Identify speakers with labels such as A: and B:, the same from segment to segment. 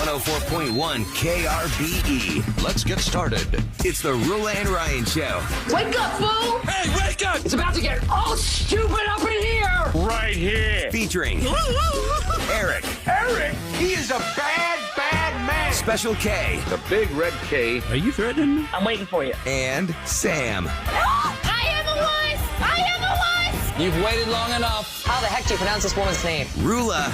A: 104.1 KRBE. Let's get started. It's the Roula and Ryan Show.
B: Wake up, fool!
C: Hey, wake up!
B: It's about to get all stupid up in here!
C: Right here.
A: Featuring Eric.
C: Eric, he is a bad, bad man.
A: Special K.
C: The big red K.
D: Are you threatening me?
B: I'm waiting for you.
A: And Sam.
E: I am a wuss! I am a wuss!
B: You've waited long enough. How the heck do you pronounce this woman's name?
A: Roula.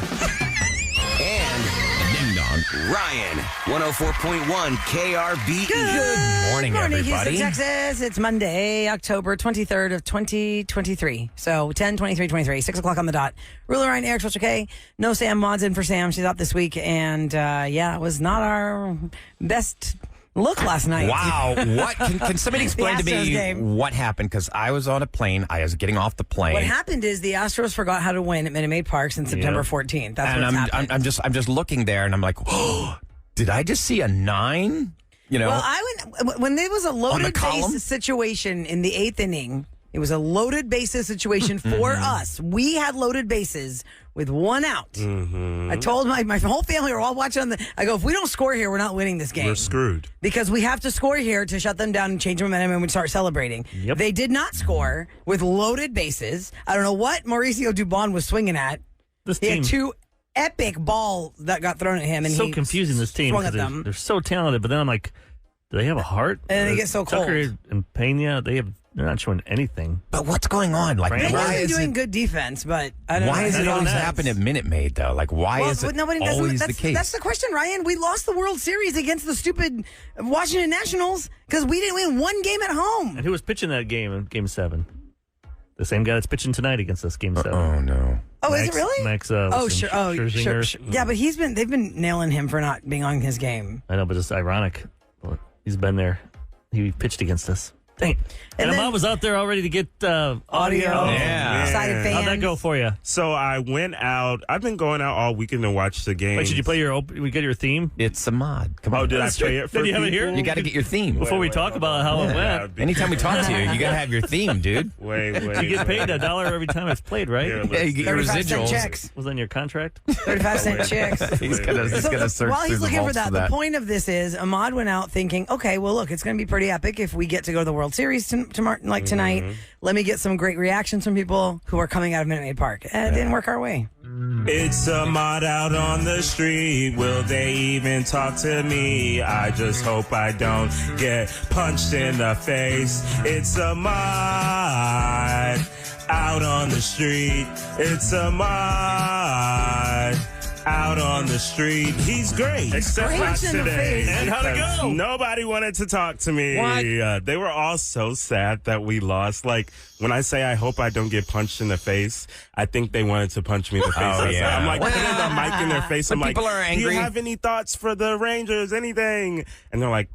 A: And
D: Ding dong.
A: Ryan. 104.1 KRBE.
D: Good morning, everybody.
F: Houston, Texas. It's Monday, October 23rd of 2023. So 10-23-23, 6 o'clock on the dot. Ruler Ryan, Eric, Special K. No Sam. Maud's in for Sam. She's out this week. And, it was not our best look last night.
D: Wow. What? Can somebody explain to
F: Astros
D: me
F: game.
D: what happened? Because I was on a plane. I was getting off the plane.
F: What happened is the Astros forgot how to win at Minute Maid Park since September 14th. That's
D: and
F: what's happened.
D: I'm just looking there, and I'm like, oh, did I just see a 9? You know,
F: Well, when there was a
D: the
F: loaded
D: column?
F: bases situation in the 8th inning, it was a loaded bases situation for us. We had loaded bases with one out. I told my whole family, we're all watching I go, if we don't score here, we're not winning this game.
G: We're screwed.
F: Because we have to score here to shut them down and change momentum and we start celebrating.
D: Yep.
F: They did not score with loaded bases. I don't know what Mauricio Dubon was swinging at.
H: This
F: He
H: team
F: had two epic balls that got thrown at him. And
H: so
F: he
H: confusing. This team
F: swung at
H: because
F: them.
H: they're so talented, but then I'm like, do they have a heart?
F: And they get so cold.
H: Tucker and Pena, they're not showing anything.
D: but what's going on? Like,
H: Right.
F: They've
D: why
F: been
D: is
F: doing
D: it?
F: good defense, but I don't know.
D: Why does it
H: That's
D: always
H: all that
D: happen
H: is.
D: at Minute Maid though? Like, why
F: Well,
D: is it
F: nobody doesn't-
D: always the
F: that's,
D: case?
F: That's the question, Ryan. We lost the World Series against the stupid Washington Nationals because we didn't win one game at home.
H: And who was pitching that game in Game 7? The same guy that's pitching tonight against us, Game 7.
D: Oh no.
F: Oh, is it really?
H: Max,
F: Oh,
H: what's his
F: sure.
H: name?
F: Oh, sure,
H: Scherzinger.
F: sure. Yeah, but they've been nailing him for not being on his game.
H: I know, but it's ironic. Well, he's been there. He pitched against us. Dang. And
F: then-
H: Ahmad was out there already to get audio.
D: Yeah.
F: Excited fans.
H: How'd that go for you?
G: So I went out. I've been going out all weekend to watch the game.
H: Wait, did you play we get your theme?
D: It's a mod. Come on.
G: Oh, did I play it for
H: Did you have it here?
G: people?
D: You got to get your theme.
H: Before we talk about how it
G: Yeah,
H: went,
D: Anytime we talk to you, you got to have your theme, dude.
G: Wait.
H: you get paid $1 every time it's played, right?
G: Here,
D: Yeah, you get your
F: 35-cent
D: residuals.
F: checks.
H: Was that in your contract?
F: 35-cent checks.
D: He's gonna search
F: while
D: through
F: he's
D: the
F: looking for
D: vaults
F: that,
D: for
F: the
D: that.
F: point of this is Ahmad went out thinking, okay, well, look, it's going to be pretty epic if we get to go to the World Series tonight. Let me get some great reactions from people who are coming out of Minute Maid Park. And it didn't work our way.
G: It's a mod out on the street. Will they even talk to me? I just hope I don't get punched in the face. It's a mod out on the street. It's a mod out on the street. He's great. Except
F: Great.
G: not
F: Punch in the
G: today.
F: face.
H: And how'd it
G: because
H: go?
G: Nobody wanted to talk to me.
H: What?
G: They were all so sad that we lost. Like, when I say I hope I don't get punched in the face, I think they wanted to punch me in the face.
D: Oh, yeah.
G: I'm like putting the mic in their face. I'm
D: When
G: like,
D: people are
G: do
D: angry-
G: you have any thoughts for the Rangers? Anything? And they're like,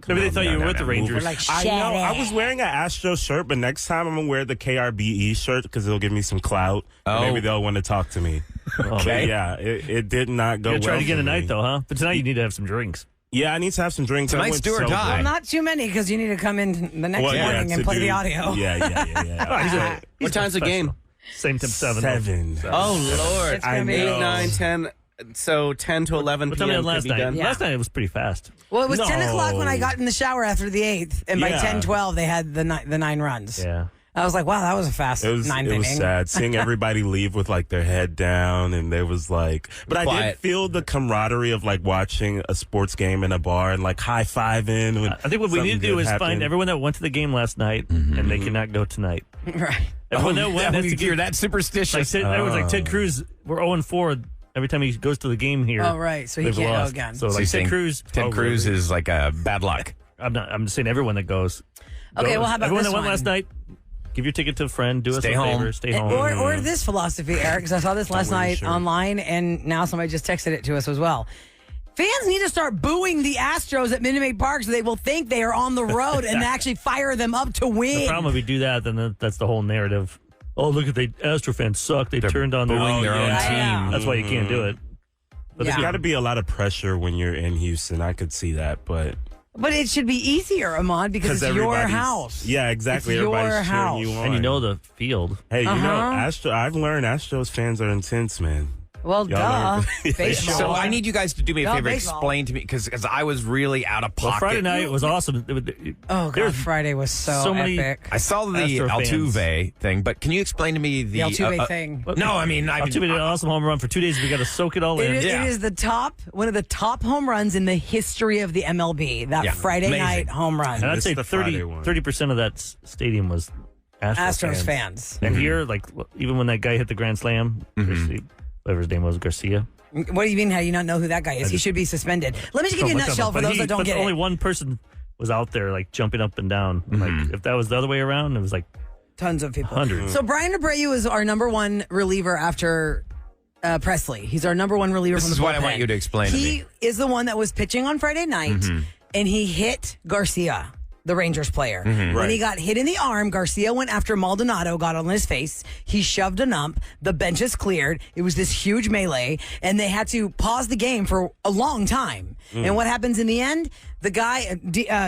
H: Maybe they thought you were with the Rangers.
F: We're like,
G: I
F: shut
G: know. I
F: it.
G: was wearing an Astro shirt, but next time I'm going to wear the KRBE shirt because it'll give me some clout.
D: Oh.
G: Maybe they'll want to talk to me. But yeah, it did not go
H: You're
G: well
H: trying to get
G: for
H: a night,
G: me.
H: though, huh? But tonight you need to have some drinks.
G: Yeah, I need to have some drinks.
D: Tonight's
G: I went
D: do or
G: sober.
D: die.
F: Well, not too many because you need to come in the next
G: Well, yeah,
F: morning and
G: to
F: play
G: do-
F: the audio.
G: Yeah.
I: What time's the game?
H: Same time, 7.
G: 7.
I: Oh, Lord.
F: It's gonna be-
I: 8, 9, 10. So 10 to 11
H: What time
I: p.m.
H: did last
I: could be
H: night?
I: done.
F: Yeah.
H: Last night it was pretty fast.
F: Well, it was
G: No.
F: 10 o'clock when I got in the shower after the 8th. And by
G: Yeah.
F: 10:12, they had the 9 runs.
H: Yeah.
F: I was like, wow, that was a fast
G: It was
F: ninth inning.
G: sad seeing everybody leave with like their head down, and there was like, but I did
D: Quiet.
G: feel the camaraderie of like watching a sports game in a bar and like high fiving.
H: I think what we need to do is find everyone that went to the game last night and they cannot go tonight.
F: Right.
H: Everyone that went has to
D: You're
H: get,
D: that
H: like,
D: superstitious.
H: everyone's like Ted Cruz. We're 0-4 every time he goes to the game here.
F: Oh, right. So he
H: they've
F: can't go
H: lost.
F: again.
H: So
D: So
H: like
D: you're
H: Ted
D: saying
H: Cruz.
D: Ted Cruz is like a bad luck.
H: I'm just saying everyone that goes.
F: Okay,
H: goes.
F: well, how about
H: everyone
F: this
H: that went
F: one?
H: last night? Give your ticket to a friend. Do us
D: Stay
H: a
D: home.
H: favor. Stay home.
F: Or this philosophy, Eric, because I saw this last
G: wear your
F: night
G: shirt.
F: online, and now somebody just texted it to us as well. Fans need to start booing the Astros at Minute Maid Park so they will think they are on the road and actually fire them up to win.
H: The problem if we do that, then that's the whole narrative. Oh, look at the Astro fans suck. They turned on
D: booing their own
F: yeah.
D: team.
H: That's why you can't do it. But
F: Yeah.
G: There's got to be a lot of pressure when you're in Houston. I could see that, but
F: But it should be easier, Ahmad, because it's your
G: everybody's-
F: house.
G: Yeah, exactly.
F: It's your
G: Everybody's
F: house.
G: cheering you on.
H: and you know the field.
G: Hey, you know, I've learned Astros fans are intense, man.
F: Well,
H: Y'all
F: duh.
H: remember-
F: Baseball.
D: So I need you guys to do me a
F: Go
D: favor.
F: baseball.
D: Explain to me because I was really out of
H: Well,
D: pocket.
H: Friday night was awesome.
F: Oh,
H: There's
F: God, Friday was so
H: many-
F: epic.
D: I saw the
H: Astro fans.
D: Altuve thing, but can you explain to me the
F: Altuve thing.
D: No, I mean
H: Altuve did an awesome home run for 2 days. We got to soak it all in.
F: It
D: Yeah.
F: is one of the top home runs in the history of the MLB. That
D: Yeah,
F: Friday
D: amazing.
F: night home run.
H: And I'd say
I: the Friday one.
H: 30% of that stadium was
F: Astros fans.
H: And here, like, even when that guy hit the grand slam, whatever his name was, Garcia.
F: What do you mean? How do you not know who that guy is? He should be suspended. Let me just give you a nutshell for those that don't get
H: only
F: it.
H: one person was out there, like, jumping up and down. Like, if that was the other way around, it was like
F: Tons of people.
H: hundreds.
F: So Brian Abreu is our number one reliever after Presley. He's our number one reliever.
D: This
F: from
D: is
F: the
D: what I
F: bullpen.
D: want you to explain to
F: He
D: me.
F: is the one that was pitching on Friday night, and he hit Garcia, the Rangers player. When he got hit in the arm, Garcia went after Maldonado, got on his face. He shoved an ump. The benches cleared. It was this huge melee, and they had to pause the game for a long time. And what happens in the end? The guy,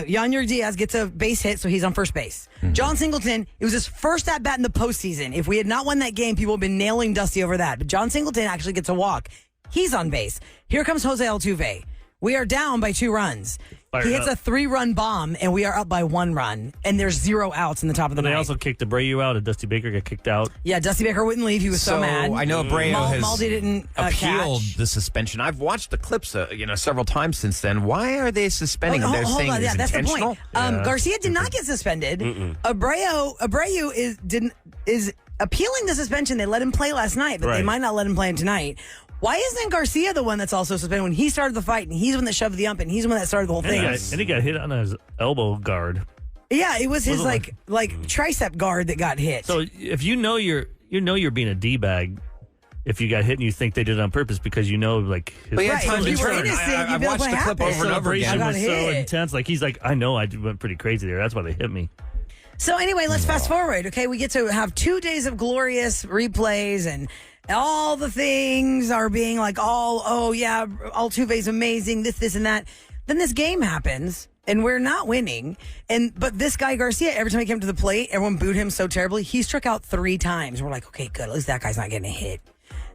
F: Yonder Diaz, gets a base hit, so he's on first base. John Singleton, it was his first at bat in the postseason. If we had not won that game, people have been nailing Dusty over that. But John Singleton actually gets a walk. He's on base. Here comes Jose Altuve. We are down by 2 runs.
H: Fired
F: He hits
H: up.
F: a 3-run bomb, and we are up by 1 run. And there's 0 outs in the top of the
H: And they
F: ninth.
H: also kicked Abreu out, and Dusty Baker got kicked out.
F: Yeah, Dusty Baker wouldn't leave. He was so mad.
D: I know Abreu has
F: Maldi didn't
D: appealed
F: catch.
D: the suspension. I've watched the clips, several times since then. Why are they suspending him? They're saying
F: on.
D: it's
F: Yeah, that's the
D: intentional.
F: point. Garcia did not get suspended. Abreu is appealing the suspension. They let him play last night, but they
H: Right.
F: might not let him play him tonight. Why isn't Garcia the one that's also suspended when he started the fight and he's the one that shoved the ump and he's the one that started the whole thing?
H: And he got hit on his elbow guard.
F: Yeah, it was his
H: Wasn't
F: like tricep guard that got hit.
H: So if you know you're being a D-bag, if you got hit and you think they did it on purpose because you know, like, his
D: But he had
F: Right,
D: time
F: if
D: to
F: you were
D: turn.
F: innocent,
D: I've
F: you'd be like,
D: watched
F: what
D: the clip
F: happened?
D: over and over
H: celebration
D: again.
F: I got
H: was so
F: hit.
H: intense. Like, he's like, I know I went pretty crazy there. That's why they hit me.
F: So anyway, let's fast forward. Okay, we get to have 2 days of glorious replays, and all the things are being like, Altuve's amazing, this, and that. Then this game happens, and we're not winning. But this guy Garcia, every time he came to the plate, everyone booed him so terribly. He struck out 3 times. We're like, okay, good. At least that guy's not getting a hit.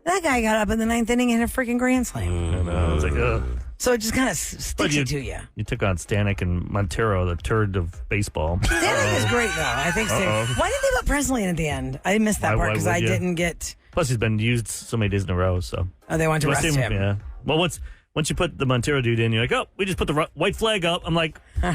F: That guy got up in the 9th inning and hit a freaking grand slam.
H: And I was like, ugh.
F: So it just kind of
H: But
F: sticks it to you.
H: You took on Stanek and Montero, the turd of baseball.
F: Standing is great, though. I think. Why didn't they put Presley in at the end? I missed that
H: Why
F: part because
H: would
F: I
H: you?
F: didn't get.
H: Plus, he's been used so many days in a row. So
F: Oh, they wanted to
H: Let's
F: rest
H: see
F: him.
H: Yeah. Well, once you put the Montero dude in, you're like, oh, we just put the white flag up. I'm like, we're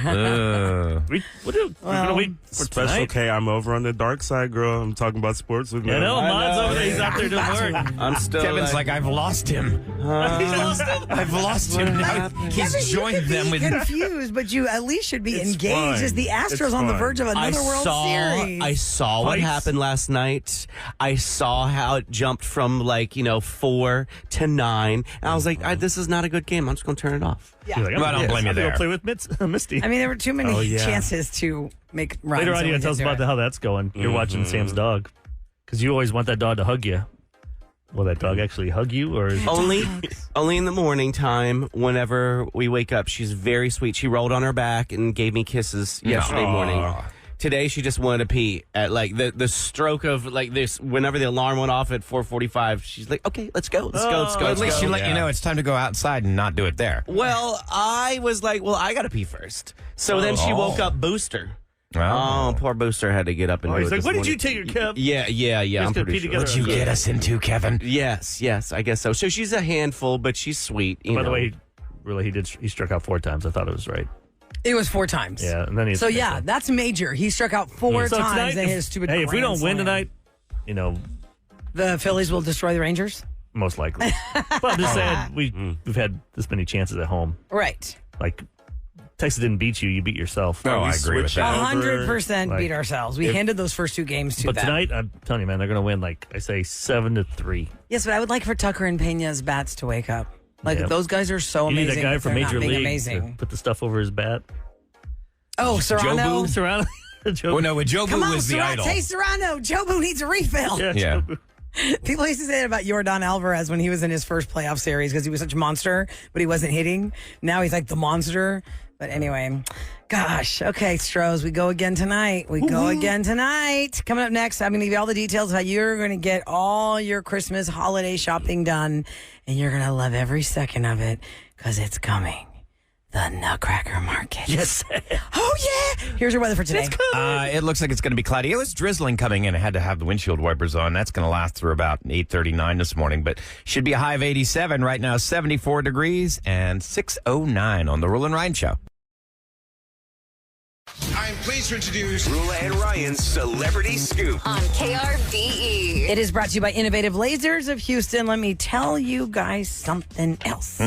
H: gonna wait for
G: Special
H: tonight.
G: K, I'm over on the dark side, girl. I'm talking about sports with me.
H: I know,
I: I
H: Ahmad's
I: know.
H: over there. He's out there doing work.
I: I'm still
D: Kevin's like, I've lost him.
H: He's lost him.
D: I've lost him. Now he's
F: Kevin,
D: joined
F: you could
D: them
F: be
D: with.
F: confused, but you at least should be
G: It's
F: engaged
G: fine.
F: as the Astros
G: It's
F: on the
G: fine.
F: verge of another World Series.
I: I saw what
H: Fights.
I: happened last night. I saw how it jumped from 4 to 9. And I was like, this is not a good game. I'm just going to turn it off.
H: He's like,
D: Well, I don't blame you
H: I'm gonna
D: there.
H: Play with Misty.
F: I mean, there were too many
G: Oh, yeah.
F: chances to make runs.
H: Later on,
F: and
H: you
F: we
H: gotta tell us
F: didn't do
H: about
F: it.
H: how that's going. You're watching Sam's dog because you always want that dog to hug you. Will that dog actually hug you, or is
I: Only in the morning time, whenever we wake up. She's very sweet. She rolled on her back and gave me kisses yesterday morning. Today, she just wanted to pee at the stroke of this. Whenever the alarm went off at 4:45, she's like, "Okay, let's go, let's go."
D: Well, at least she let you know it's time to go outside and not do it there.
I: Well, I was like, "Well, I got to pee first." So then she woke up Booster. Oh, poor Booster had to get up and do
H: he's
I: it
H: like,
I: this
H: "What did you
I: morning.
H: take your Kev?"
I: Yeah. I'm
H: gonna
I: pretty
H: pee
I: sure.
H: together.
D: What'd you get us into, Kevin?
I: Yes, I guess so. So she's a handful, but she's sweet. You
H: By the
I: know.
H: way, really, he struck out 4 times. I thought it was right.
F: It was 4 times.
H: Yeah, and then he.
F: So yeah, that's major. He struck out 4
H: So
F: times
H: tonight,
F: and hit his stupid.
H: hey, if we
F: grand
H: don't win
F: slam.
H: tonight,
F: the Phillies will destroy the Rangers.
H: most likely. But I'm just saying, we've had this many chances at home.
F: Right.
H: Like, Texas didn't beat you; you beat yourself.
D: Oh, I agree with that.
F: 100%
H: Like,
F: beat ourselves. We handed those first 2 games to
H: But
F: them.
H: tonight, I'm telling you, man, they're going to win. Like I say, 7-3.
F: Yes, but I would like for Tucker and Pena's bats to wake up. Like
H: Yeah.
F: those guys are so
H: You need
F: amazing.
H: that guy
F: but
H: from
F: they're
H: Major
F: not being
H: League
F: amazing.
H: to put the stuff over his bat.
F: Oh, Serrano.
H: Serrano.
D: Well, no, with Jobu
F: Come on,
D: was the idol.
F: Hey, Serrano. Jobu needs a refill.
D: Yeah.
F: People used to say that about Yordan Alvarez when he was in his first playoff series because he was such a monster, but he wasn't hitting. Now he's like the monster. But anyway, gosh. Okay, Strohs, we go again tonight. Coming up next, I'm going to give you all the details of how you're going to get all your Christmas holiday shopping done. And you're going to love every second of it because it's coming. The Nutcracker Market.
H: Yes.
F: Oh, yeah. Here's your weather for today.
D: It looks like it's going to be cloudy. It was drizzling coming in. I had to have the windshield wipers on. That's going to last through about 8:39 this morning, but should be a high of 87. Right now, 74 degrees and 6:09 on the Roula and Ryan Show.
A: I'm pleased to introduce Roula and Ryan's Celebrity Scoop.
E: On KRBE.
F: It is brought to you by Innovative Lasers of Houston. Let me tell you guys something else.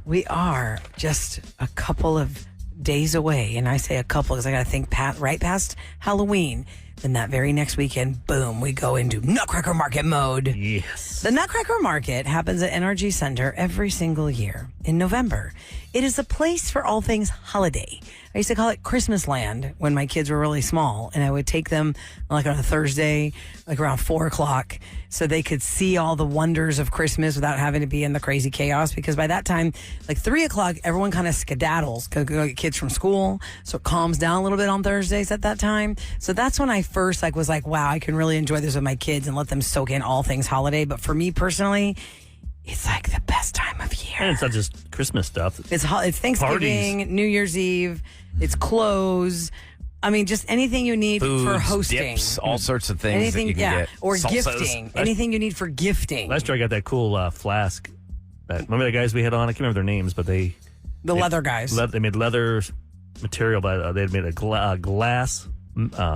F: We are just a couple of days away, and I say a couple because I got to think right past Halloween. Then that very next weekend, boom, we go into Nutcracker Market mode.
H: Yes.
F: The Nutcracker Market happens at NRG Center every single year in November. It is a place for all things holiday. I used to call it Christmas Land when my kids were really small, and I would take them like on a Thursday, like around 4 o'clock, so they could see all the wonders of Christmas without having to be in the crazy chaos. Because by that time, like 3 o'clock, everyone kind of skedaddles, go get kids from school, so it calms down a little bit on Thursdays at that time. So that's when I first was like, wow, I can really enjoy this with my kids and let them soak in all things holiday. But for me personally, it's like the best time of year.
H: And it's not just Christmas stuff.
F: It's Thanksgiving,
H: Parties.
F: New Year's Eve. It's clothes. I mean, just anything you need
D: Foods,
F: for hosting.
D: dips, all sorts of things
F: Anything,
D: that you can get.
F: Or
D: Salsas.
F: gifting. Anything you need for gifting.
H: Last year I got that cool flask. Remember the guys we had on? I can't remember their names, but
F: the leather guys.
H: They made leather material, but they had made a glass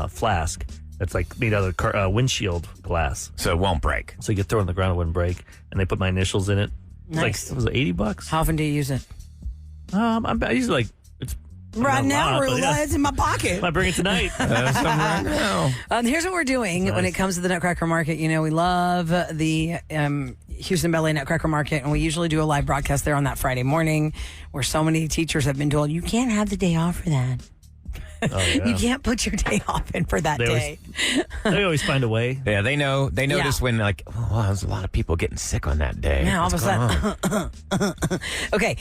H: flask that's like made out of windshield glass.
D: So it won't break.
H: So you could throw it on the ground, it wouldn't break. And they put my initials in it.
F: Nice.
H: It was like $80.
F: How often do you use it?
H: I usually it's
F: Right now,
H: but yeah.
F: it's in my pocket.
H: Might bring it tonight.
D: Right now.
F: Here's what we're doing when it comes to the Nutcracker Market. You know, we love the Houston Ballet Nutcracker Market, and we usually do a live broadcast there on that Friday morning where so many teachers have been told, you can't have the day off for that.
H: Oh, yeah.
F: You can't put your day off in for that day.
H: They always find a way.
D: Yeah, they know. They notice when there's a lot of people getting sick on that day.
F: Yeah, all of a sudden. Okay,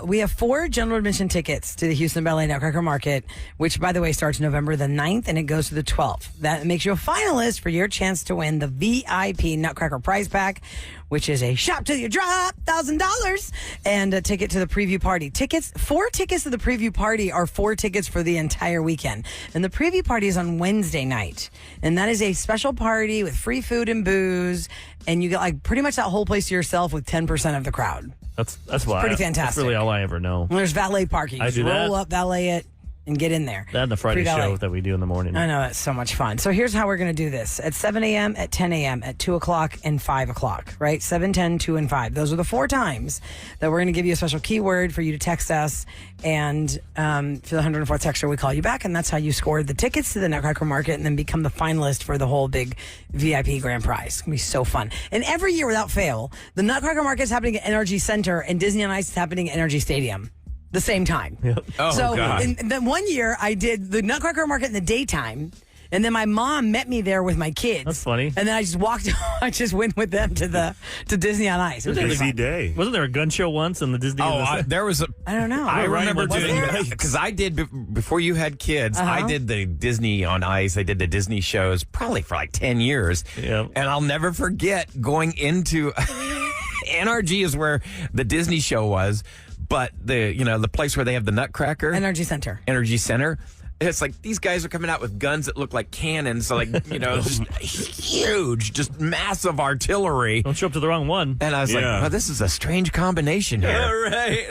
F: we have 4 general admission tickets to the Houston Ballet Nutcracker Market, which, by the way, starts November the 9th and it goes to the 12th. That makes you a finalist for your chance to win the VIP Nutcracker prize pack, which is a shop till you drop $1,000 and a ticket to the preview party. 4 tickets to the preview party are 4 tickets for the entire weekend. And the preview party is on Wednesday night. And that is a special party with free food and booze. And you get like pretty much that whole place to yourself with 10% of the crowd.
H: That's why.
F: Pretty fantastic.
H: That's really all I ever know.
F: And there's valet parking.
H: I
F: Just
H: do that.
F: roll up, valet it, and get in there.
H: That and the Friday
F: Free valet.
H: show that we do in the morning.
F: I know, that's so much fun. So here's how we're going to do this. At 7 a.m., at 10 a.m., at 2 o'clock, and 5 o'clock, right? 7, 10, 2, and 5. Those are the 4 times that we're going to give you a special keyword for you to text us. And for the 104th texter, we call you back. And that's how you score the tickets to the Nutcracker Market and then become the finalist for the whole big VIP grand prize. It's going to be so fun. And every year, without fail, the Nutcracker Market is happening at NRG Center and Disney on Ice is happening at NRG Stadium. The same time.
H: Yep.
D: Oh,
F: so
D: God.
F: and then one year I did the Nutcracker Market in the daytime, and then my mom met me there with my kids.
H: That's funny.
F: And then I just I just went with them to Disney on Ice. It was really fun.
G: day.
H: Wasn't there a gun show once in the Disney?
D: There was a.
F: I don't know.
D: I remember
H: was
D: doing
H: there?
D: because I did before you had kids. I did the Disney on Ice. I did the Disney shows probably for like 10 years.
H: Yeah.
D: And I'll never forget going into NRG is where the Disney show was, but the place where they have the Nutcracker
F: NRG Center.
D: Energy Center. It's like these guys are coming out with guns that look like cannons, so just huge, just massive artillery.
H: Don't show up to the wrong one.
D: And I was like, oh, this is a strange combination here.
I: All right.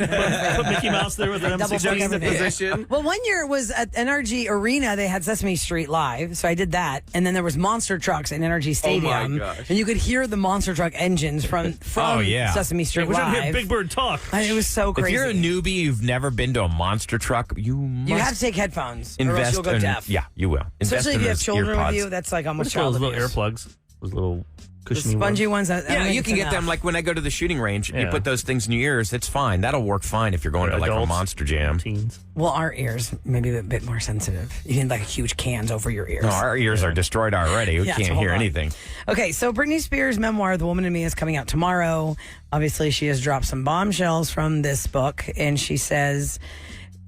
H: Put Mickey Mouse there with an
F: Double check
H: M16.
F: everything.
I: Position.
F: Well, one year it was at NRG Arena. They had Sesame Street live, so I did that. And then there was monster trucks in NRG Stadium,
I: gosh.
F: and you could hear the monster truck engines from Sesame Street
H: Wish I could hear
F: live.
H: Big Bird talk.
F: And it was so crazy.
D: If you're a newbie, you've never been to a monster truck, you must
F: You have to take headphones, or else
D: invest
F: you'll go
D: in.
F: deaf.
D: Yeah, you will. Invest
F: Especially if
D: in
F: you have
D: those
F: children
D: earpods.
F: with you, that's like almost
H: What's those
F: child
H: little
F: abuse.
H: earplugs? Those little
F: The
H: cushiony
F: spongy
H: ones.
F: ones.
D: Yeah, you can get them like when I go to the shooting range. You
H: Yeah.
D: put those things in your ears. It's fine. That'll work fine if you're going
H: For
D: to like a
H: adults,
D: monster jam.
H: Teens.
F: Well, our ears maybe a bit more sensitive. You need like huge cans over your ears.
D: No, our ears are destroyed already. We
F: Yeah, so
D: can't
F: hold
D: hear
F: on.
D: anything.
F: Okay, so Britney Spears' memoir, The Woman in Me, is coming out tomorrow. Obviously, she has dropped some bombshells from this book, and she says,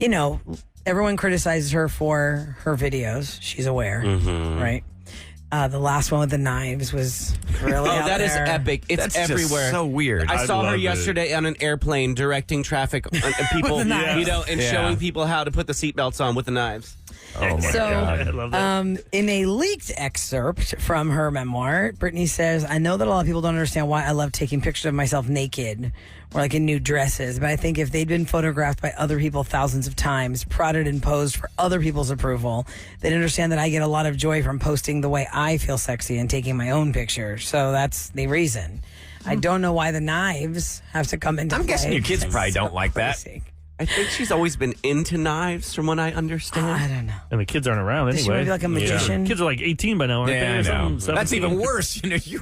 F: you know, everyone criticizes her for her videos. She's aware, right? The last one with the knives was really out
I: that is
F: there.
I: epic. It's
D: That's just
I: everywhere.
D: so weird.
I: I saw her
H: love it.
I: yesterday on an airplane directing traffic and people,
F: With the knives.
I: you know, and
D: Yeah.
I: showing people how to put the seatbelts on with the knives.
D: Oh, my
F: So,
D: God.
H: I love that.
F: In a leaked excerpt from her memoir, Brittany says, I know that a lot of people don't understand why I love taking pictures of myself naked or like in new dresses, but I think if they'd been photographed by other people thousands of times, prodded and posed for other people's approval, they'd understand that I get a lot of joy from posting the way I feel sexy and taking my own picture. So that's the reason. I don't know why the knives have to come into
D: I'm
F: play.
D: guessing your kids
F: It's
D: probably don't like that.
F: crazy.
I: I think she's always been into knives, from what I understand.
F: I don't know.
H: And the kids aren't around
F: Is she
H: anyway.
F: maybe like a magician?
H: Kids are like 18 by now, aren't they?
D: Yeah,
H: Or
D: I know.
H: something?
D: That's
H: 17?
D: even worse. You know, you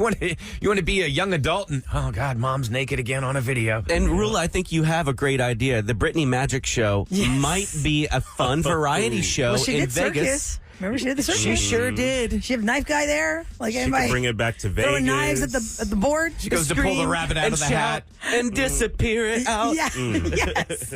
D: want to be a young adult, and oh God, mom's naked again on a video.
I: And Roula, I think you have a great idea. The Brittany Magic Show might be a fun variety show
F: Well, she
I: in
F: did
I: Vegas.
F: circus. Remember she did the circus?
I: She sure did.
F: She have knife guy there? Like
G: She
F: anybody
G: could bring it back to Vegas.
F: throwing knives at the board?
D: She goes to pull the
I: Scream
D: rabbit out
I: and
D: of the
I: shout
D: hat.
I: and disappear it out.
F: Yeah, yes.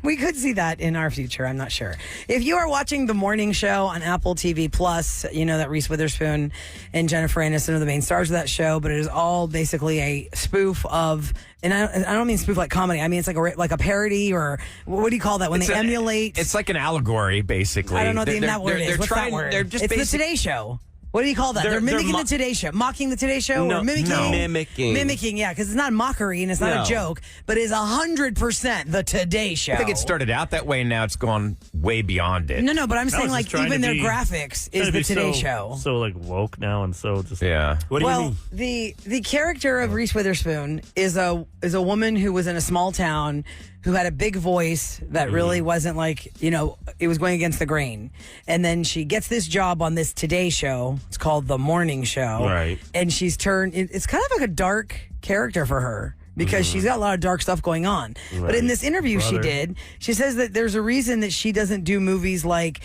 F: We could see that in our future. I'm not sure. If you are watching the morning show on Apple TV Plus, you know that Reese Witherspoon and Jennifer Aniston are the main stars of that show, but it is all basically a spoof of, and I don't mean spoof like comedy. I mean, it's like a parody, or what do you call that when they emulate?
D: It's like an allegory, basically.
F: I don't know what that word is.
D: They're
F: What's
D: trying.
F: that word?
D: They're just
F: it's the Today Show. What do you call that? They're mimicking the Today Show. Mocking the Today Show?
I: No,
F: or mimicking?
I: no. Mimicking.
F: Mimicking, yeah, because it's not mockery and it's not
I: No.
F: a joke, but it's 100% the Today Show.
D: I think it started out that way, and now it's gone way beyond it.
F: No, but I'm saying
H: was
F: like
H: just trying
F: even
H: to
F: their
H: be-
F: graphics
H: Trying
F: is
H: to
F: the
H: be
F: Today
H: so,
F: Show.
H: So like woke now and so just
D: Yeah.
G: What do you
F: Well,
G: mean?
F: the character of Reese Witherspoon is a woman who was in a small town who had a big voice that really wasn't like, you know, it was going against the grain. And then she gets this job on this Today Show. It's called The Morning Show.
G: Right.
F: And she's turned, it's kind of like a dark character for her, because she's got a lot of dark stuff going on. But in this interview she did, she says that there's a reason that she doesn't do movies like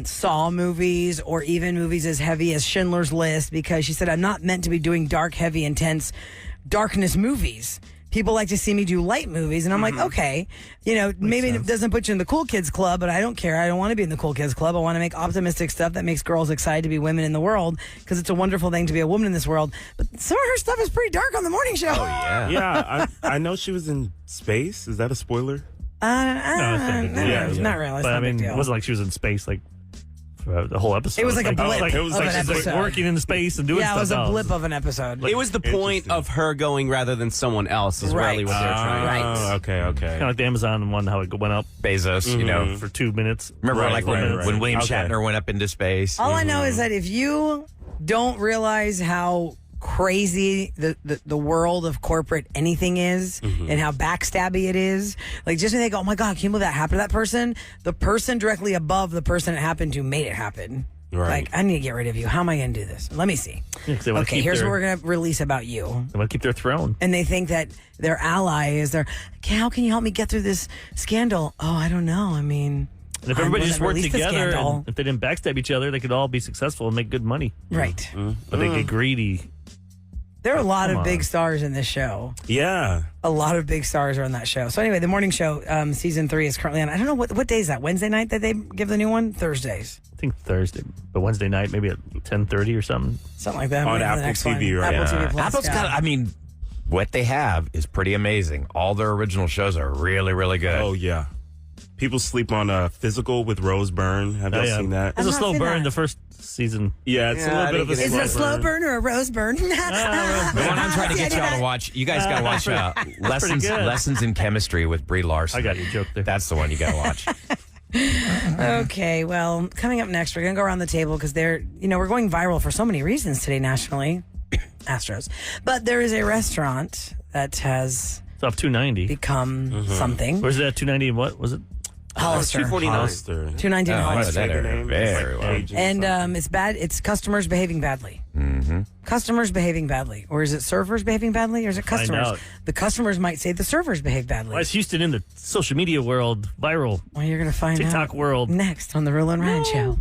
F: Saw movies or even movies as heavy as Schindler's List, because she said, I'm not meant to be doing dark, heavy, intense darkness movies. People like to see me do light movies. And I'm like, okay, you know, maybe it doesn't put you in the cool kids club, but I don't care. I don't want to be in the cool kids club. I want to make optimistic stuff that makes girls excited to be women in the world, because it's a wonderful thing to be a woman in this world. But some of her stuff is pretty dark on the morning show.
D: Oh yeah.
G: Yeah, I know she was in space. Is that a spoiler?
H: No, it's not a big deal.
F: It's not really. It's
H: But
F: not
H: I
F: a big
H: mean,
F: deal.
H: it wasn't like she was in space like for the whole episode.
F: It was like a blip
H: it was
F: of
H: like
F: an
H: she's like
F: episode.
H: working in space and doing
F: Yeah,
H: stuff.
F: it was a
H: now.
F: blip of an episode.
I: It was the point
G: Interesting.
I: of her going rather than someone else is
F: Right.
I: really what they're trying.
F: Right.
G: Oh, okay.
H: Kind of like the Amazon one, how it went up
D: Bezos, you know.
H: for 2 minutes.
D: Remember,
G: Right,
D: like
G: right.
D: when William
G: Okay.
D: Shatner went up into space.
F: All I know is that if you don't realize how crazy the world of corporate anything is and how backstabby it is, like just when they go, oh my God, can you believe that happened to that person? The person directly above the person it happened to made it happen.
G: Right.
F: Like, I need to get rid of you. How am I going to do this? Let me see.
H: Yeah, 'cause they wanna
F: Okay,
H: keep
F: here's
H: their-
F: what we're going to release about you.
H: They want to keep their throne.
F: And they think that their ally is their, okay, how can you help me get through this scandal? Oh, I don't know. I mean,
H: And if
F: I'm
H: everybody
F: the
H: just
F: one that
H: worked
F: released the
H: together,
F: scandal.
H: and if they didn't backstab each other, they could all be successful and make good money.
F: Right.
H: But they get greedy.
F: There are a lot
H: Come
F: of big
H: on.
F: stars in this show.
G: Yeah.
F: A lot of big stars are on that show. So anyway, the morning show, season 3 is currently on. I don't know what day is that? Wednesday night that they give the new one? Thursdays.
H: I think Thursday, but Wednesday night, maybe at 10:30 or something.
F: Something like that.
G: On
F: Maybe the
G: Apple
F: next
G: TV,
F: one.
G: right?
F: Apple
D: Yeah.
F: TV Plus.
D: Apple's
F: yeah.
D: got. I mean, what they have is pretty amazing. All their original shows are really, really good.
G: Oh yeah. People sleep on Physical with Rose Byrne. Have you seen that?
H: It's a
F: I've not
H: slow
F: seen
H: burn
F: that.
H: the first season.
G: Yeah, it's a little bit of a
F: Is it a slow burn or a rose burn?
D: The one I'm trying to get y'all to watch. You guys got to watch
H: good.
D: Lessons in Chemistry with Brie Larson.
H: I got your joke there.
D: That's the one you got to watch.
F: Okay, well, coming up next, we're going to go around the table because we're going viral for so many reasons today nationally. Astros. But there is a restaurant that has
H: It's off 290.
F: become something.
H: Where's that 290 and what was it?
F: Hollister.
I: 249.
G: Hollister.
F: 219
D: Oh, I know
F: Hollister.
D: that area very well.
F: And it's bad. It's customers behaving badly. Mm-hmm. Customers behaving badly. Or is it servers behaving badly? Or is it
H: Find
F: customers?
H: out.
F: The customers might say the servers behave badly.
H: Why is Houston in the social media world viral?
F: Well, you're going to find
H: TikTok
F: out
H: world.
F: next on the Roula and Ryan Show.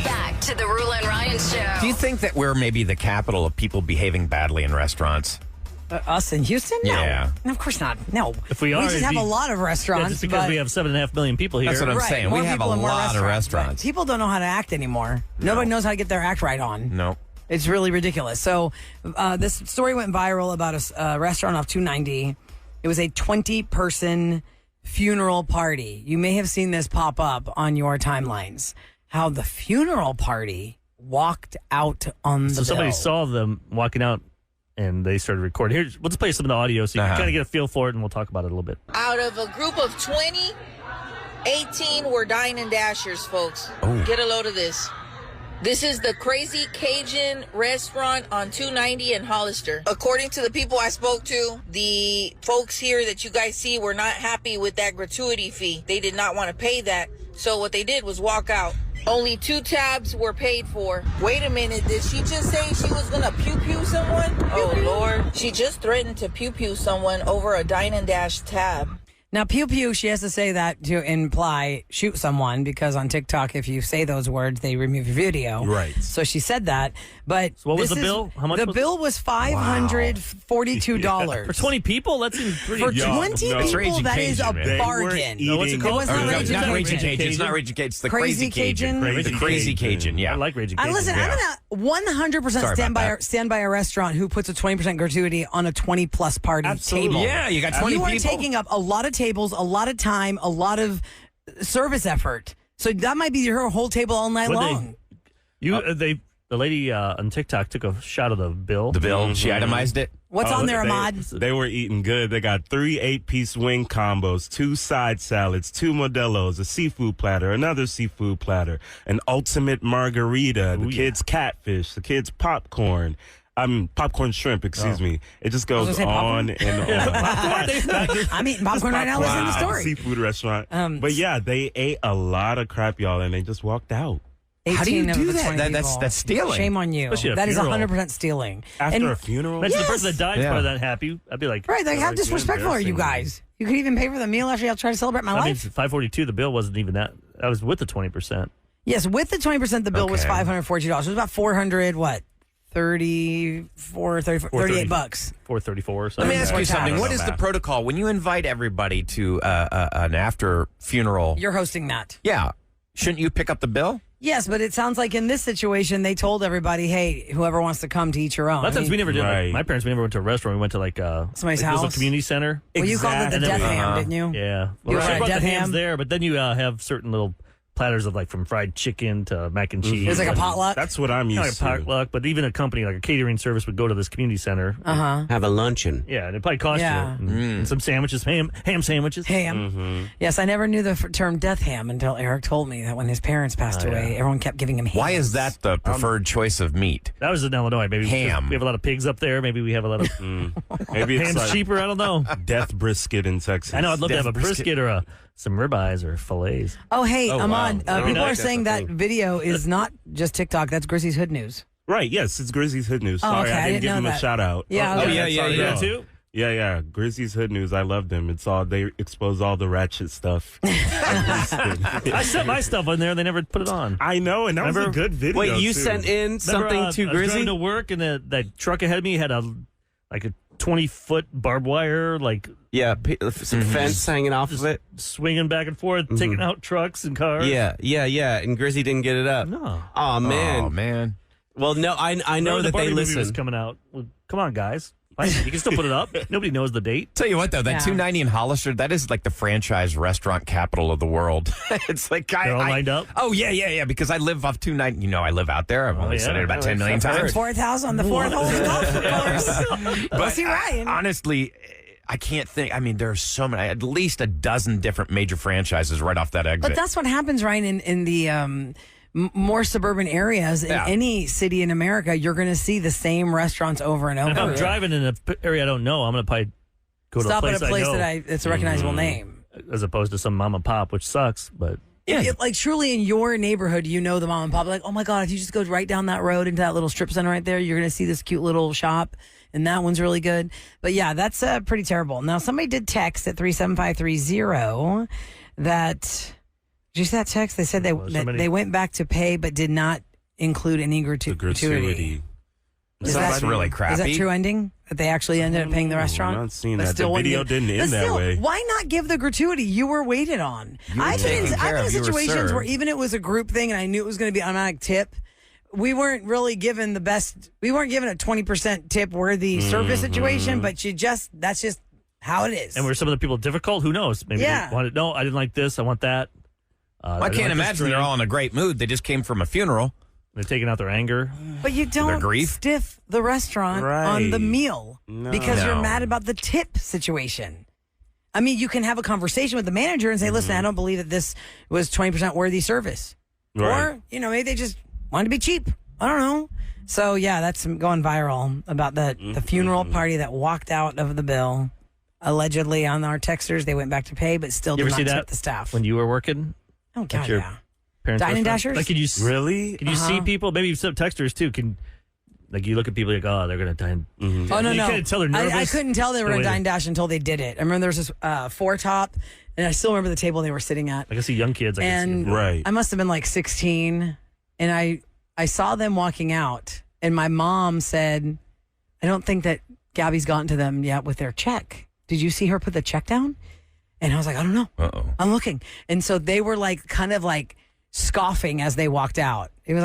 E: Back to the Roula and Ryan Show.
D: Do you think that we're maybe the capital of people behaving badly in restaurants?
F: Us in Houston? No.
D: Yeah.
F: No, of course not. No.
H: If we are,
F: we just
H: it'd
F: have
H: be-
F: a lot of restaurants.
H: Yeah, just because
F: but-
H: we have 7.5 million people here.
D: That's what I'm
F: Right,
D: saying.
F: more
D: We have a
F: people and more
D: lot of
F: but
D: restaurants.
F: People don't know how to act anymore. Nobody knows how to get their act right on.
D: No.
F: It's really ridiculous. So this story went viral about a restaurant off 290. It was a 20-person funeral party. You may have seen this pop up on your timelines. How the funeral party walked out on the
H: So somebody
F: bill.
H: saw them walking out, and they started recording. Here, let's play some of the audio so you can kind of get a feel for it, and we'll talk about it a little bit.
J: Out of a group of 20, 18 were dine and dashers, folks. Get a load of this. This is the Crazy Cajun restaurant on 290 in Hollister. According to the people I spoke to, the folks here that you guys see were not happy with that gratuity fee. They did not want to pay that. So what they did was walk out. Only 2 tabs were paid for. Wait a minute, did she just say she was gonna pew-pew someone? Oh, Lord. She just threatened to pew-pew someone over a dine and dash tab.
F: Now, pew pew, she has to say that to imply shoot someone because on TikTok, if you say those words, they remove your video.
I: Right.
F: So she said that. But
H: So what was
F: this
H: the
F: is-
H: bill? How much
F: The
H: was-
F: bill was $542.
H: For 20 people, that seems pretty.
F: For
I: Yo,
F: 20
I: no.
D: It's
F: people,
D: Raging
F: that is a
D: Cajun, man. They
I: were
F: bargain.
I: eating-
H: what's it called?
F: It was
D: Or,
F: not
D: no,
F: Raging
D: not
F: Cajun.
D: Raging Cajun. It's not Raging Cajun. It's the
F: Crazy Cajun?
D: The Crazy Cajun, yeah.
H: I like Raging
F: I
H: Cajun.
F: listen, I'm
D: Yeah.
F: going to 100%
D: Sorry
F: stand
D: about that.
F: stand by a restaurant who puts a 20% gratuity on a 20-plus party
I: Absolutely.
F: table.
D: Yeah, you got 20
F: You are
D: people.
F: taking up a lot of tables, a lot of time, a lot of service effort. So that might be your whole table all night
H: Would they-
F: long.
H: The lady on TikTok took a shot of the bill.
D: The bill, she itemized it.
F: What's on there,
G: they-
F: Ahmad?
G: They were eating good. They got 3 8-piece wing combos, 2 side salads, 2 Modelos, a seafood platter, another seafood platter, an ultimate margarita, the kids' catfish, the kids' popcorn. Popcorn shrimp, excuse me. It just goes
F: say
G: on and on.
F: I'm eating popcorn right now. Listen to the story.
G: Seafood restaurant. But yeah, they ate a lot of crap, y'all, and they just walked out.
D: How do you
F: 18 of
D: do
F: the
D: that?
F: 20
D: That's
F: people.
D: stealing.
F: Shame on you.
H: Especially at a
F: That is
H: funeral.
F: 100% stealing.
G: After
F: And-
G: a funeral?
H: Imagine the
F: Yes.
H: person that died is
D: Yeah.
H: probably that happy. I'd be like,
F: Right, like how
G: Like,
F: disrespectful are you
G: embarrassing.
F: guys? You could even pay for the meal after y'all try to celebrate my
H: I mean,
F: life.
H: 542. The bill wasn't even that. That was with the 20%.
F: Yes, with the 20%, the bill was
D: Okay.
F: $542. It was about 400, what? 38 bucks.
H: 434 or
D: Let
H: something.
D: me ask you
F: What's
D: something.
F: happening?
D: What is the protocol when you invite everybody to an after funeral?
F: You're hosting that.
D: Yeah, shouldn't you pick up the bill?
F: Yes, but it sounds like in this situation, they told everybody, hey, whoever wants to come to eat your own.
H: A lot of times we never did. Like,
G: Right.
H: my parents, we never went to a restaurant. We went to like
F: Somebody's
H: like, it was
F: house?
H: a community center.
F: Well, you called it the
G: Exactly.
F: death ham,
D: Uh-huh.
F: didn't you?
H: Yeah.
F: You
H: Well,
F: had
H: I brought
F: death
H: the hams
F: ham?
H: there, but then you have certain little platters of like from fried chicken to mac and cheese.
F: It was like a
H: and-
F: potluck.
G: That's what I'm
H: Kind of
G: used
H: like a
G: to.
H: potluck, but even a company like a catering service would go to this community center.
I: Have a luncheon.
H: Yeah, and it probably cost
F: Yeah.
H: you and some sandwiches, ham sandwiches.
F: Ham. Yes, I never knew the term death ham until Eric told me that when his parents passed away, everyone kept giving him ham.
D: Why is that the preferred choice of meat?
H: That was in Illinois. Maybe
D: Ham.
H: we have a lot of pigs up there. Maybe we have a lot of
G: Maybe it's
H: ham's
G: like
H: cheaper. I don't know.
G: death brisket in Texas.
H: I know. I'd love to have a
D: Death
H: brisket or some ribeyes or fillets.
F: Oh, hey,
I: Oh, wow.
F: Ahmad,
I: I don't
F: people
I: know
F: are
I: if that's
F: saying
I: a
F: that
I: thing.
F: video is not just TikTok. That's Grissy's Hood News.
G: Right, yes, it's Grizzy's Hood News.
F: Oh,
G: Sorry,
F: okay, I
G: I didn't
F: didn't
G: give
F: know
G: him
F: that.
G: a shout out.
F: Yeah,
I: Oh,
F: okay.
I: yeah, yeah,
G: sorry,
I: yeah.
H: Too?
G: Yeah, Grizzy's Hood News. I love them. It's all, they expose all the ratchet stuff.
H: I sent my stuff on there. They never put it on.
G: I know, and that was a
H: Remember-
G: good video.
I: Wait, you
G: too.
I: sent in something
H: Remember,
I: to
H: I was
I: Grizzy?
H: driving to work, and that truck ahead of me had a 20-foot barbed wire, like
I: Yeah, some fence hanging off of it.
H: swinging back and forth, taking out trucks and cars.
I: Yeah. And Grizzy didn't get it up.
H: No.
I: Oh, man.
D: Oh man.
I: Well, no, I know
H: Remember
I: that
H: the Barbie
I: they
H: movie was
I: listen.
H: coming out. Well, come on, guys. Fine, you can still put it up. Nobody knows the date.
D: Tell you what though, that
F: Yeah.
D: 290 in Hollister, that is like the franchise restaurant capital of the world. It's like
H: They're all lined up?
D: Oh yeah. Because I live off 290. You know, I live out there. I've only
H: yeah.
D: said it about 10 million
I: I've heard.
D: times.
F: 4,000 on the fourth hole of the golf course.
D: But
F: see Ryan.
D: honestly, I can't think. I mean, there's so many, at least a dozen different major franchises right off that exit.
F: But that's what happens, Ryan, in the more suburban areas. In
D: Yeah.
F: any city in America, you're going to see the same restaurants over and over.
H: If I'm driving in an area I don't know, I'm going to probably go to
F: Stop
H: a
F: at
H: place,
F: a place
H: I know,
F: that it's a recognizable name.
H: as opposed to some mom and pop, which sucks. But
F: Like truly in your neighborhood, you know the mom and pop. Like, oh my God, if you just go right down that road into that little strip center right there, you're going to see this cute little shop. And that one's really good. But yeah, that's pretty terrible. Now, somebody did text at 37530 that, did you see that text? They said
H: Well,
F: that
H: somebody-
F: they went back to pay but did not include any
G: The
F: gratuity.
G: gratuity.
D: That's really crappy.
F: Is that true ending? That they actually ended up paying the restaurant?
G: I'm not seeing
F: But
G: that. The
F: still
G: video didn't end that way.
F: Why not give the gratuity? You were waited on. I've been in situations where even it was a group thing and I knew it was going to be automatic tip. We weren't really given we weren't given a 20% tip worthy service situation, but that's just how it is.
H: And were some of the people difficult? Who knows? Maybe they wanted, no, I didn't like this. I want that.
D: I can't imagine they're all in a great mood. They just came from a funeral.
H: They're taking out their anger.
F: But you don't stiff the restaurant on the meal because you're mad about the tip situation. I mean, you can have a conversation with the manager and say, listen, I don't believe that this was 20% worthy service. Right. Or, maybe they just wanted to be cheap. I don't know. So, yeah, that's going viral about the funeral party that walked out of the bill. Allegedly on our texters, they went back to pay, but still did not tip the staff.
H: When you were working?
F: Oh, God, yeah.
H: Dine
F: and Dashers?
H: Like,
G: really?
H: Can you see people? Maybe some texters too. You look at people like, oh, they're going to dine.
F: Mm-hmm. Oh, no.
H: You couldn't tell they're nervous.
F: I couldn't tell they were going to dine dash until they did it. I remember there was this four top, and I still remember the table they were sitting at.
H: I can see young kids.
F: I must have been like 16, and I saw them walking out, and my mom said, I don't think that Gabby's gotten to them yet with their check. Did you see her put the check down? And I was like, I don't know. I'm looking. And so they were kind of scoffing as they walked out. It was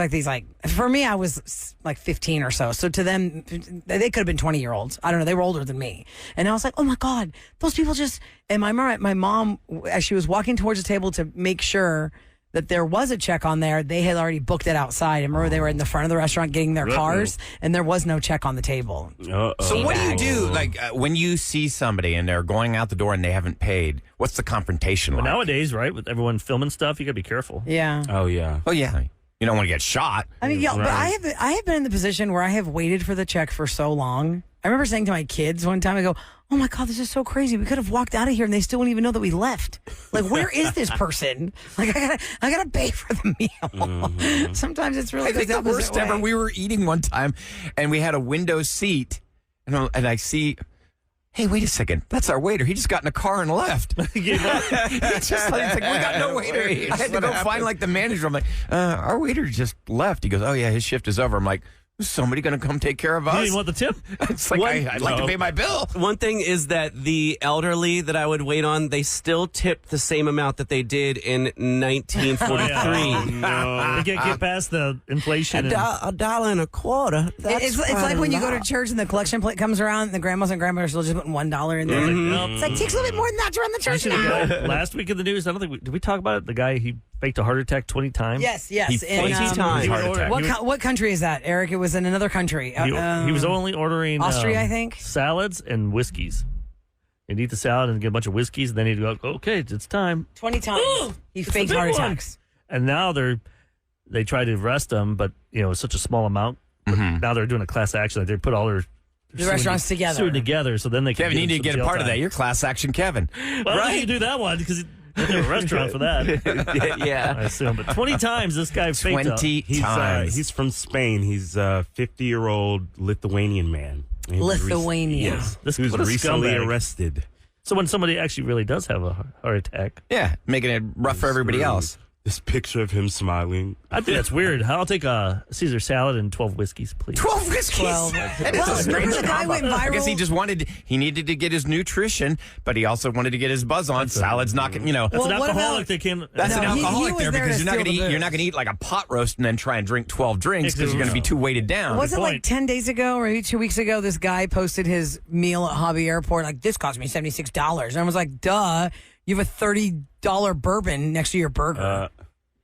F: for me, I was like 15 or so. So to them, they could have been 20-year-olds. I don't know. They were older than me. And I was like, oh my God, those people just, and I remember my mom, as she was walking towards the table to make sure that there was a check on there, they had already booked it outside. And remember, they were in the front of the restaurant getting their cars, and there was no check on the table.
D: So what do you do? When you see somebody and they're going out the door and they haven't paid, what's the confrontation like?
H: Nowadays, right, with everyone filming stuff, you got to be careful.
F: Yeah.
G: Oh, yeah.
D: Oh, yeah. You don't want to get shot.
F: I mean, but I have been in the position where I have waited for the check for so long. I remember saying to my kids one time, I go, oh my God, this is so crazy. We could have walked out of here and they still wouldn't even know that we left. Where is this person? I gotta pay for the meal. Sometimes it's really
D: I think the worst ever. We were eating one time and we had a window seat and I see, hey, wait a second. That's our waiter. He just got in a car and left. He's like, we got no waiter. I had to go find the manager. I'm like, our waiter just left. He goes, oh yeah, his shift is over. I'm like, is somebody going to come take care of us?
H: You didn't want the tip?
D: It's like, I'd like to pay my bill.
I: One thing is that the elderly that I would wait on, they still tipped the same amount that they did in 1943.
H: No. They can't get past the inflation.
I: $1.25.
F: It's like when you go to church and the collection plate comes around and the grandmas and grandmothers will just put $1 in there. It's like, it takes a little bit more than that to run the church now.
H: Last week in the news, I don't think did we talk about it? The guy, he faked a heart attack 20 times?
F: Yes.
I: 20 times.
F: What country is that, Eric? It was in another country.
H: He was only ordering
F: Austria, I think.
H: Salads and whiskeys. He'd eat the salad and get a bunch of whiskeys, and then he'd go, okay, it's time.
F: 20 times. He faked heart attacks.
H: And now they tried to arrest him, but it's such a small amount. Now they're doing a class action. They put all the
F: restaurants together.
H: So then they
D: Kevin, you need to get a part of that. You're class action Kevin.
H: Well, right? You do that one because there's a restaurant for that.
I: Yeah.
H: I assume. But 20 times this guy faked
D: 20 times.
G: He's from Spain. He's a 50-year-old Lithuanian man.
F: Lithuania.
G: Yes. Who's recently arrested.
H: So when somebody actually really does have a heart attack.
D: Yeah, making it rough for everybody else.
G: This picture of him smiling.
H: I think that's weird. I'll take a Caesar salad and 12 whiskeys, please.
D: 12 whiskeys? That is a strange
F: guy went viral.
D: I guess he needed to get his nutrition, but he also wanted to get his buzz on. Salad's not going to,
H: That's an alcoholic that came.
D: That's an alcoholic there because you're not going to eat like a pot roast and then try and drink 12 drinks because you're going to be too weighted down.
F: Was it like 10 days ago or maybe 2 weeks ago, this guy posted his meal at Hobby Airport, like, this cost me $76. And I was like, duh, you have a $30 bourbon next to your burger.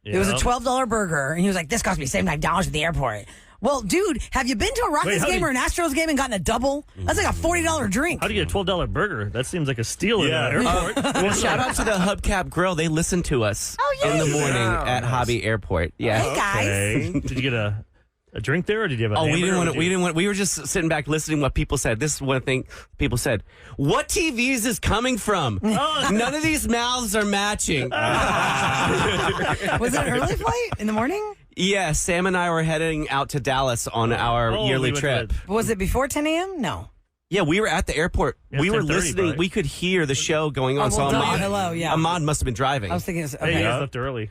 F: It was a $12 burger, and he was like, this cost me $79 at the airport. Well, dude, have you been to a Rockets game or an Astros game and gotten a double? That's like a $40 drink.
H: How do you get a $12 burger? That seems like a steal in an airport.
I: Well, shout out to the Hubcap Grill. They listen to us in the morning at Hobby Airport. Yeah.
F: Hey, guys.
H: Did you get a drink there, or did you have a
I: hamburger? We were just sitting back listening to what people said. This is one thing people said. What TV is this coming from? None of these mouths are matching.
F: Was it an early flight in the morning?
I: Yeah, Sam and I were heading out to Dallas on our yearly trip.
F: Was it before 10 a.m.? No.
I: Yeah, we were at the airport.
H: Yeah,
I: we were
H: 10:30,
I: listening.
H: right?
I: We could hear the show going on.
F: Oh, well, duh,
I: Ahmad,
F: hello, yeah.
I: Ahmad must have been driving.
F: I was thinking,
H: Hey,
F: okay,
H: you guys left early.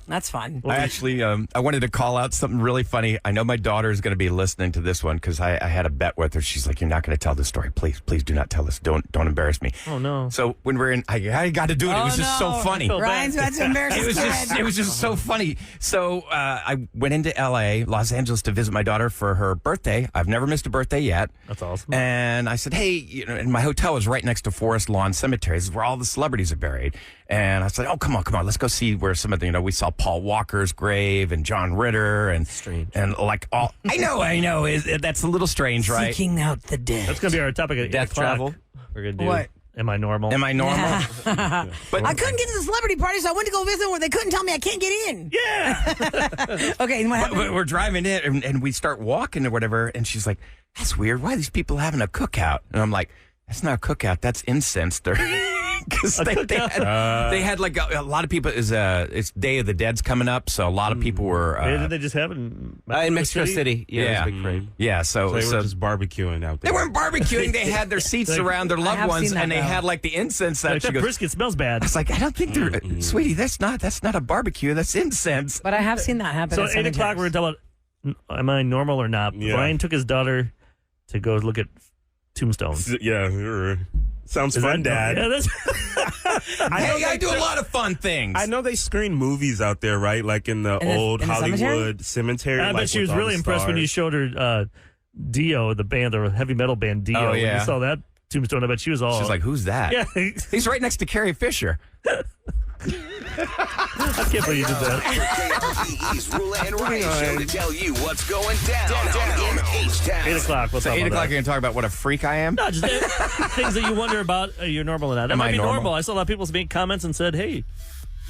F: that's fun.
D: I actually, I wanted to call out something really funny. I know my daughter is going to be listening to this one because I had a bet with her. She's like, "You're not going to tell this story. Please do not tell this. Don't embarrass me."
H: Oh, no.
D: So when we're in, I got to do it. It was just so funny.
F: Ryan's about to embarrass his kid.
D: It was just so funny. So I went into L.A., Los Angeles, to visit my daughter for her birthday. I've never missed a birthday yet.
H: That's awesome.
D: And I said, hey, and my hotel was right next to Forest Lawn Cemetery. This is where all the celebrities are buried. And I said, oh, come on, let's go see where some of the, we saw Paul Walker's grave and John Ritter and
I: Strange.
D: and like all. I know, that's a little strange, right?
F: Seeking out the dead.
H: That's going to be our topic at 8
I: Death
H: o'clock.
I: travel.
H: We're going to do.
F: What?
H: Am I normal?
D: Am I normal?
F: But I couldn't get to the celebrity party, so I went to go visit where they couldn't tell me I can't get in.
H: Yeah.
F: Okay, and what happened?
D: But we're driving in and we start walking or whatever, and she's like, that's weird. Why are these people having a cookout? And I'm like, that's not a cookout. That's incense. Because they had like a lot of people. It's Day of the Dead's coming up, so a lot of people were.
H: Didn't they just have it in
I: Mexico City? Yeah,
D: Yeah.
I: it was a big parade.
D: Yeah,
C: So
D: so
C: they were just barbecuing out there.
D: they weren't barbecuing. They had their seats around their loved
F: have
D: ones,
F: seen that,
D: and they
F: though.
D: had like the incense. That
H: Like,
D: she
H: that
D: goes,
H: brisket smells bad.
D: I was like, I don't think they're, sweetie. That's not a barbecue. That's incense.
F: But I have seen that happen.
H: So
F: at
H: 8 o'clock, we're
F: cemeteries.
H: going to talk about, am I normal or not?
C: Yeah.
H: Brian took his daughter to go look at tombstones.
C: Yeah. Sounds
H: Is
C: fun,
H: that-
C: Dad.
H: Yeah, that's,
D: Hey, I do a lot of fun things.
C: I know they screen movies out there, right? Like in the
F: In the-
C: old
F: in the
C: Hollywood cemetery.
H: I
C: like
H: bet she
C: with
H: was
C: all
H: really
C: the
H: impressed when you
C: stars.
H: showed her Dio, the band, the heavy metal band Dio.
D: Oh,
H: When
D: yeah.
H: you saw that tombstone, I bet she was all.
D: She's like, who's that?
H: yeah.
D: He's right next to Carrie Fisher.
H: I can't believe you did that.
A: KRBE's Roula and Ryan show to tell you what's going down in
H: 8
A: H-Town.
H: o'clock. We'll
D: So
H: talk
D: 8
H: about
D: o'clock,
H: that.
D: you're going to talk about what a freak I am?
H: No, just things that you wonder about. You're normal or not. That
D: Am
H: might
D: I
H: be
D: normal?
H: normal. I saw a lot of people make comments and said, "Hey,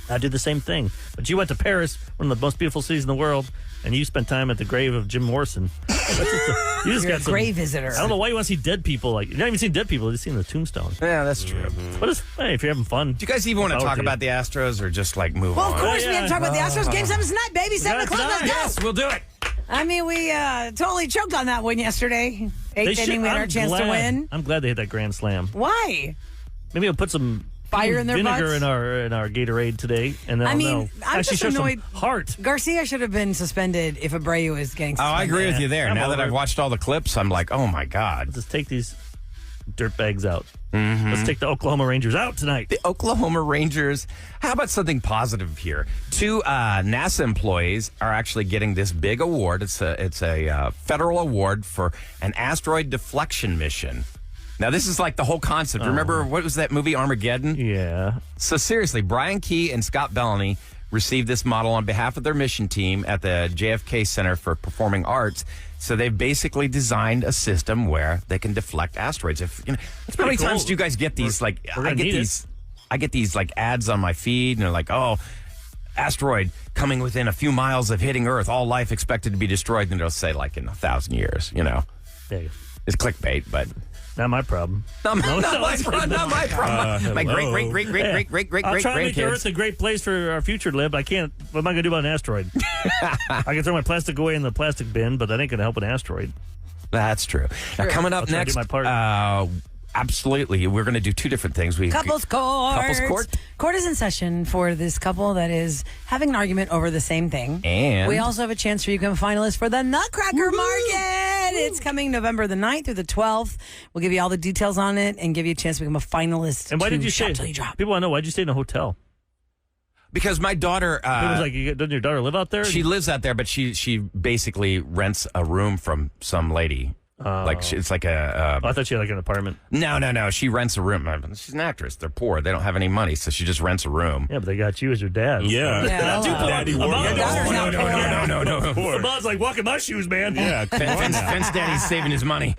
H: I did the same thing." But you went to Paris, one of the most beautiful cities in the world, and you spent time at the grave of Jim Morrison. You just
F: You're
H: got
F: a
H: some
F: grave visitor.
H: I don't know why you want to see dead people. Like you've not even seen dead people. You've seen the tombstone.
D: Yeah, that's true.
H: What is? Hey, if you're having fun,
D: Do you guys even want to
H: Power
D: talk
H: to you.
D: about the Astros or just like move
F: Well,
D: on?
F: of course we
H: yeah.
F: have to talk about the Astros. Game 7 tonight, baby. 7
H: Yeah,
F: o'clock. Let's
H: tonight.
F: go.
D: Yes, we'll do it.
F: I mean, we totally choked on that one yesterday. Eighth inning, we had our chance to win.
H: I'm glad they hit that grand slam.
F: Why?
H: Maybe we'll put some
F: Fire in their
H: vinegar
F: butts?
H: in our Gatorade today, and then
F: I
H: I'll
F: mean,
H: know.
F: I'm
H: Actually,
F: just
H: show
F: annoyed.
H: some heart.
F: Garcia should have been suspended if Abreu is getting
D: Oh,
F: suspended.
D: I agree with you there.
H: I'm
D: Now that
H: over
D: I've
H: it.
D: watched all the clips, I'm like, oh my God.
H: Let's take these dirt bags out.
D: Mm-hmm.
H: Let's take the Oklahoma Rangers out tonight.
D: The Oklahoma Rangers. How about something positive here? 2 NASA employees are actually getting this big award. It's a federal award for an asteroid deflection mission. Now, this is like the whole concept. Remember, what was that movie, Armageddon?
H: Yeah.
D: So seriously, Brian Key and Scott Bellany received this model on behalf of their mission team at the JFK Center for Performing Arts. So they've basically designed a system where they can deflect asteroids. How many
H: pretty
D: times
H: cool.
D: do you guys get these?
H: We're gonna need it.
D: I get these like ads on my feed, and they're like, "Oh, asteroid coming within a few miles of hitting Earth, all life expected to be destroyed." And they'll say like in 1,000 years.
H: There you go.
D: It's clickbait, but
H: Not my problem.
D: not my problem. My great
H: I'll try to make the Earth
D: grandkids.
H: a great place for our future to live. I can't. What am I going to do about an asteroid? I can throw my plastic away in the plastic bin, but that ain't going to help an asteroid.
D: That's true. Now, coming up
H: I'll try to
D: next,
H: do my part.
D: Absolutely, we're going to do 2 different things.
F: Couples court.
D: Couples court.
F: Court is in session for this couple that is having an argument over the same thing.
D: And
F: we also have a chance for you to become a finalist for the Nutcracker Market. It's coming November the 9th through the 12th. We'll give you all the details on it and give you a chance to become a finalist.
H: And why
F: to
H: did you
F: Shop
H: stay?
F: Till You Drop.
H: People want to know why'd you stay in a hotel?
D: because my daughter,
H: People's like, doesn't your daughter live out there?
D: she lives out there, but she basically rents a room from some lady. It's like a.
H: Oh, I thought she had like an apartment.
D: No. She rents a room. She's an actress. They're poor. They don't have any money, so she just rents a room.
H: Yeah, but they got you as your dad.
C: Yeah.
F: Yeah.
C: Daddy
H: Amon-
C: Warrior.
F: Daughter's not poor.
D: No.
H: Amon's like, walk in my shoes, man.
C: Yeah, come on now.
D: Fence Daddy's saving his money.